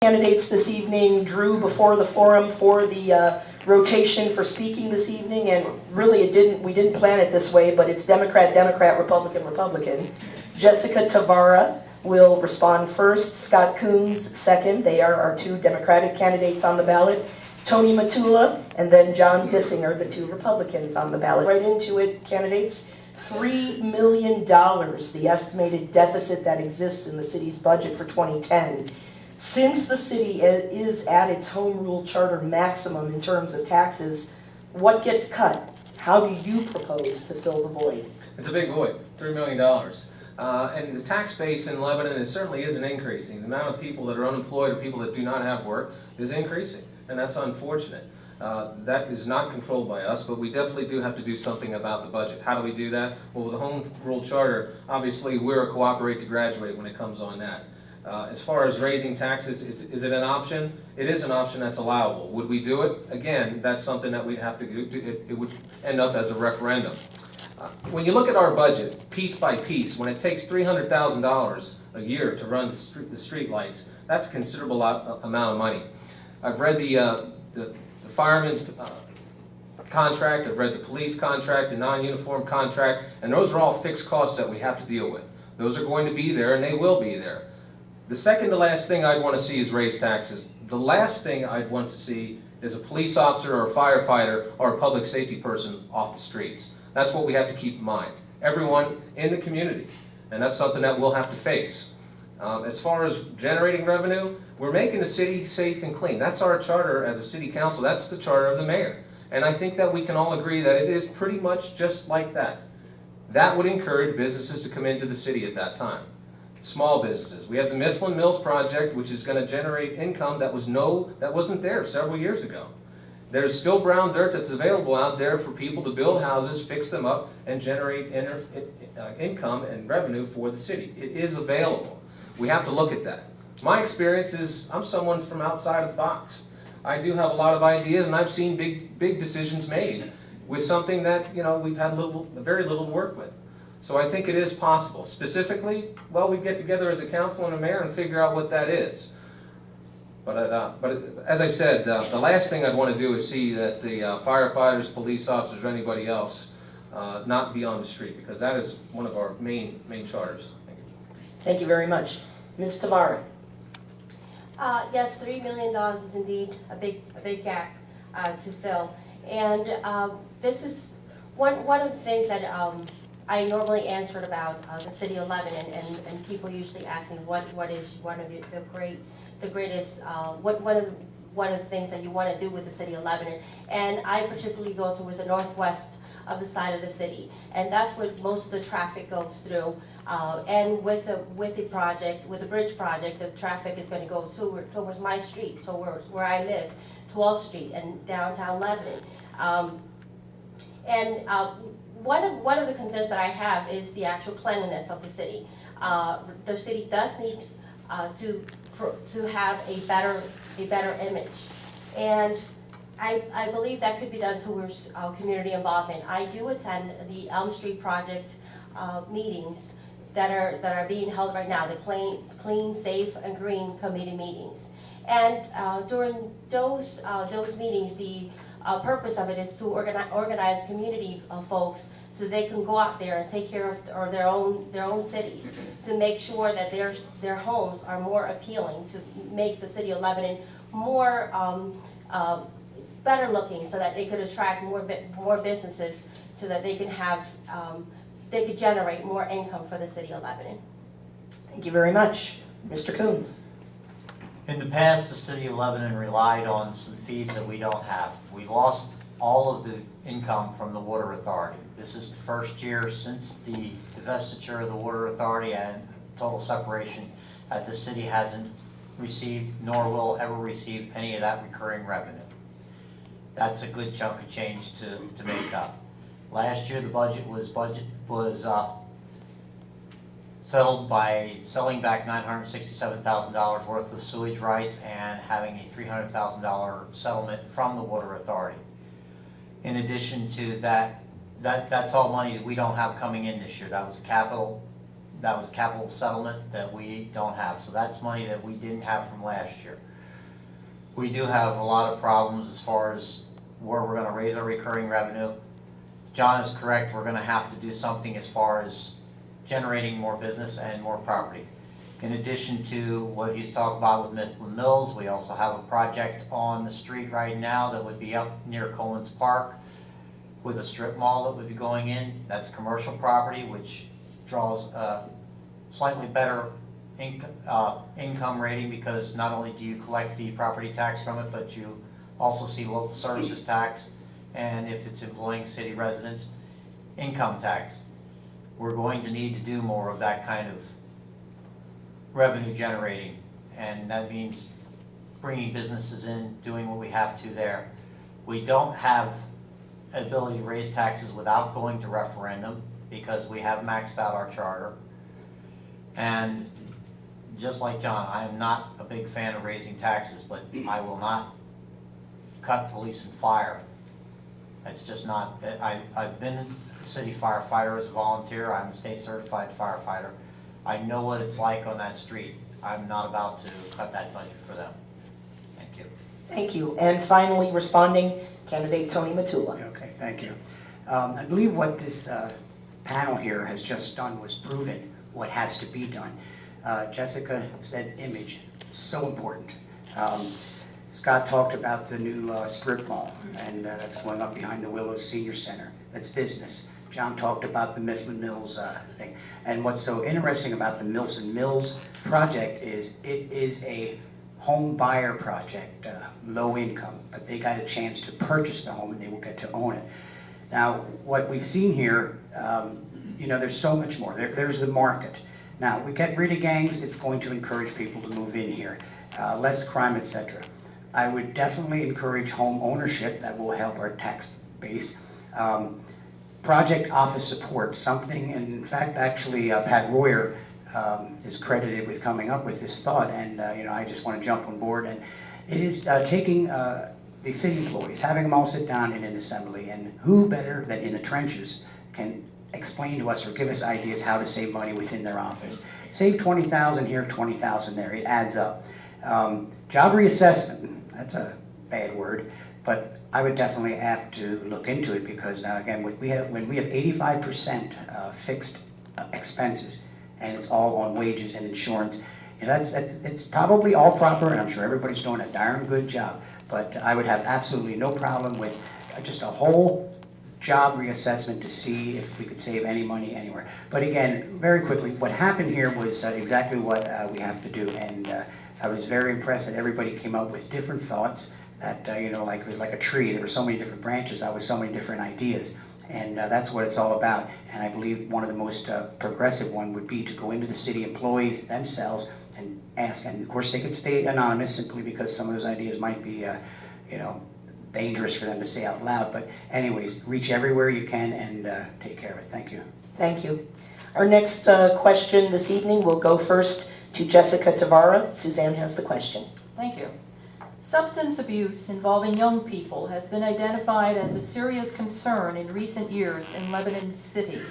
Candidates this evening. Drew before the forum for the rotation for speaking this evening, and really we didn't plan it this way, but it's Democrat, Democrat, Republican, Republican. Jessica Tavara will respond first, Scott Koons second. They are our two Democratic candidates on the ballot. Tony Matula and then John Dissinger, the two Republicans on the ballot. Right into it, candidates. $3 million, the estimated deficit that exists in the city's budget for 2010. Since the city is at its home rule charter maximum in terms of taxes, what gets cut? How do you propose to fill the void? It's a big void, $3 million. And the tax base in Lebanon certainly isn't increasing. The amount of people that are unemployed or people that do not have work is increasing, and that's unfortunate. That is not controlled by us, but we definitely do have to do something about the budget. How do we do that? Well, with the home rule charter, obviously we're a cooperate to graduate when it comes on that. As far as raising taxes, is it an option? It is an option that's allowable. Would we do it? Again, that's something that we'd have to do. It would end up as a referendum. When you look at our budget, piece by piece, when it takes $300,000 a year to run the street lights, that's a considerable amount of money. I've read the fireman's contract, I've read the police contract, the non-uniform contract, and those are all fixed costs that we have to deal with. Those are going to be there, and they will be there. The second to last thing I'd want to see is raise taxes. The last thing I'd want to see is a police officer or a firefighter or a public safety person off the streets. That's what we have to keep in mind. Everyone in the community, and that's something that we'll have to face. As far as generating revenue, we're making the city safe and clean. That's our charter as a city council. That's the charter of the mayor. And I think that we can all agree that it is pretty much just like that. That would encourage businesses to come into the city at that time. Small businesses. We have the Mifflin Mills project, which is going to generate income that wasn't there several years ago. There's still brown dirt that's available out there for people to build houses, fix them up, and generate income and revenue for the city. It is available. We have to look at that. My experience is I'm someone from outside of the box. I do have a lot of ideas, and I've seen big decisions made with something that we've had very little to work with. So I think it is possible. Specifically, well, we get together as a council and a mayor and figure out what that is. But as I said, the last thing I'd want to do is see that the firefighters, police officers, or anybody else not be on the street, because that is one of our main charters. Thank you. Thank you very much. Ms. Tavara. Yes, $3 million is indeed a big gap to fill. And this is one of the things that I normally answered about the city of Lebanon, and people usually ask me what is one of the greatest one of the things that you want to do with the city of Lebanon. And I particularly go towards the northwest of the side of the city, and that's where most of the traffic goes through. And with the bridge project, the traffic is going to go towards my street, towards where I live, 12th Street and downtown Lebanon. One of the concerns that I have is the actual cleanliness of the city. The city does need to have a better image, and I believe that could be done towards community involvement. I do attend the Elm Street project meetings that are being held right now, the clean, safe, and green committee meetings. And during those meetings, the purpose of it is to organize community folks so they can go out there and take care of their own cities, to make sure that their homes are more appealing, to make the city of Lebanon more better looking, so that they could attract more businesses, so that they could generate more income for the city of Lebanon. Thank you very much. Mr. Koons. In the past, the city of Lebanon relied on some fees that we don't have. We lost all of the income from the water authority. This is the first year since the divestiture of the water authority and total separation that the city hasn't received, nor will ever receive, any of that recurring revenue. That's a good chunk of change to make up. Last year, the budget was settled by selling back $967,000 worth of sewage rights and having a $300,000 settlement from the water authority. In addition to that, that's all money that we don't have coming in this year. That was a capital settlement that we don't have. So that's money that we didn't have from last year. We do have a lot of problems as far as where we're gonna raise our recurring revenue. John is correct, we're gonna have to do something as far as generating more business and more property. In addition to what he's talked about with Matula Mills, we also have a project on the street right now that would be up near Koons Park with a strip mall that would be going in. That's commercial property, which draws a slightly better income rating, because not only do you collect the property tax from it, but you also see local services tax, and if it's employing city residents, income tax. We're going to need to do more of that kind of revenue generating, and that means bringing businesses in, doing what we have to there. We don't have ability to raise taxes without going to referendum, because we have maxed out our charter. And just like John, I am not a big fan of raising taxes, but I will not cut police and fire. It's just not, I've been a city firefighter as a volunteer. I'm a state certified firefighter. I know what it's like on that street. I'm not about to cut that budget for them. Thank you. Thank you. And finally, responding, candidate Tony Matula. Okay, thank you. I believe what this panel here has just done was proven what has to be done. Jessica said image, so important. Scott talked about the new strip mall, and that's going up behind the Willows Senior Center. That's business. John talked about the Mifflin Mills thing. And what's so interesting about the Milson Mills project is it is a home buyer project, low income, but they got a chance to purchase the home and they will get to own it. Now, what we've seen here, you know, there's so much more. There's the market. Now, we get rid of gangs, it's going to encourage people to move in here. Less crime, etc. I would definitely encourage home ownership. That will help our tax base. Project office support, something, and in fact, actually, Pat Royer is credited with coming up with this thought, and you know, I just want to jump on board. And it is taking the city employees, having them all sit down in an assembly, and who better than in the trenches can explain to us or give us ideas how to save money within their office. Save 20,000 here, 20,000 there. It adds up. Job reassessment, that's a bad word, but I would definitely have to look into it, because now again, when we have 85% fixed expenses, and it's all on wages and insurance, you know, it's probably all proper, and I'm sure everybody's doing a darn good job. But I would have absolutely no problem with just a whole job reassessment to see if we could save any money anywhere. But again, very quickly, what happened here was exactly what we have to do, and I was very impressed that everybody came up with different thoughts. That you know, like it was like a tree. There were so many different branches. Out with so many different ideas, and that's what it's all about. And I believe one of the most progressive one would be to go into the city employees themselves and ask. And of course, they could stay anonymous simply because some of those ideas might be, you know, dangerous for them to say out loud. But anyways, reach everywhere you can and take care of it. Thank you. Thank you. Our next question this evening will go first to Jessica Tavara. Suzanne has the question. Thank you. Substance abuse involving young people has been identified as a serious concern in recent years in Lebanon City.